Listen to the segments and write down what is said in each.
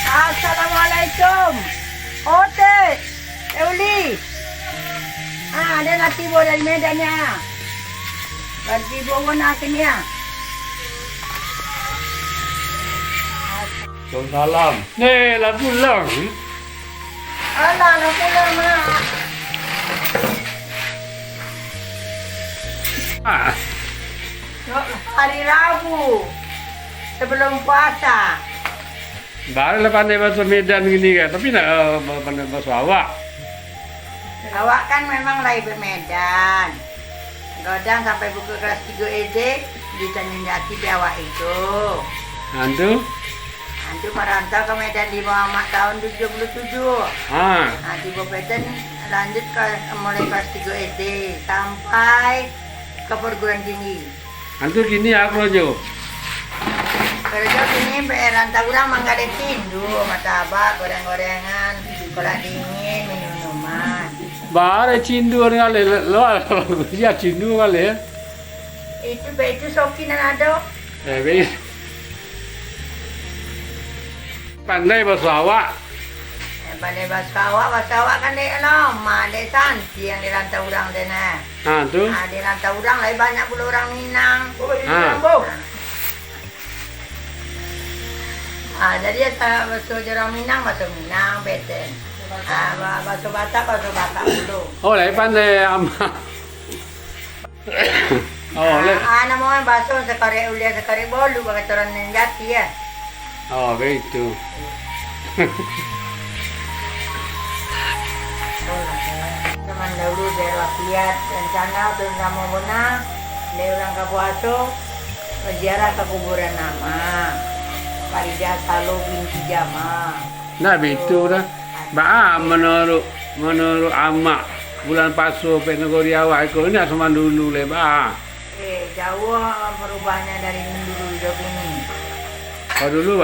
Assalamualaikum. Ote, Euli. Ada natibo dari Medan ya. Natibo mana akhirnya? Salam. Nih, lah pulang. Alah, nak pulang nak. Hari Rabu sebelum puasa. Baru lah pandai bahasa Medan gini kan, tapi nak pandai bahasa awak. Awak kan memang lahir di Medan. Godang sampai buku kelas 3 SD di Tanjung Jati di awak itu. Antu? Antu merantau ke Medan di Muhammad tahun 77. Nah, di Medan lanjut ke mulai kelas 3 SD sampai ke perguruan tinggi. Antu gini aku aja. Kerja sini rantau orang mangga ada tindu, martabak, goreng-gorengan, kola dingin, minuman. Baru cindu orang kali, lo dia cindu kali ya. Itu sokinan ada. Baik. Pandai bahasa awak. Pandai bahasa awak kan dia lama, dia santi yang dirantau orang dia nah. Tu? Dirantau orang lah banyak pula orang Minang. Jadi bahasa orang Minang, beten. Bahasa Batak dulu. Oh, lah pandai ama. Oh, le. Namanya bahasa sekare ulia sekare bolu bagi orang Jati ya. Oh, begitu. Teman dahulu dari lihat rencana untuk kamu menang dari orang Kapuaso berziarah ke kuburan nama Farida Salo binti Jama. Nah, begitu dah. Menurut amak bulan pasu penegori awak itu ini sama dulu lebar. Jauh perubahannya dari dulu hidup ini. Oh dulu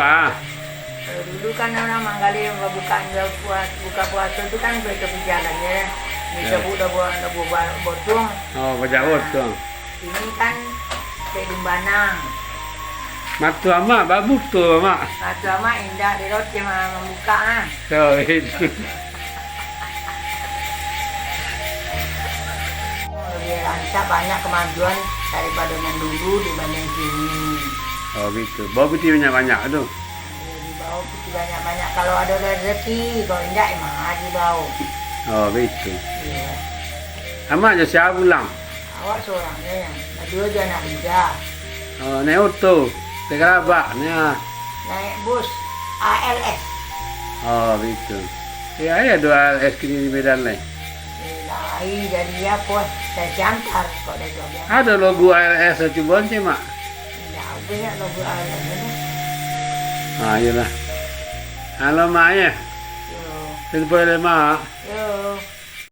Dulu kan orang manggali buka puasa itu kan begitu jalan ya. Disebut udah botung. Oh bajawot tuh. Ini kan Kedumbanang. Matu ama bagus tuh ama. Matu ama indah di roti membuka Oh itu. Lebih rancak banyak kemajuan daripada yang dulu dibanding sini. Oh gitu. Bawa putih banyak tuh. Di bawah putih banyak. Kalau ada rezeki, kalau enggak emang aja bau. Oh begitu. Iya. Ama aja siapa pulang? Awak seorangnya yang dua aja anak muda. Oh naik auto. Tegerabak Naik bus ALS. Oh begitu. Ya dua es krim di Medan lah. Lain jadi apa? Saya jantar kok dia bilang. Ada logo ALS coba sih mak. Enggak ada logo ALS ini. Ah iyalah. Halo mak ya. Yo. Itu boleh mak. Yo.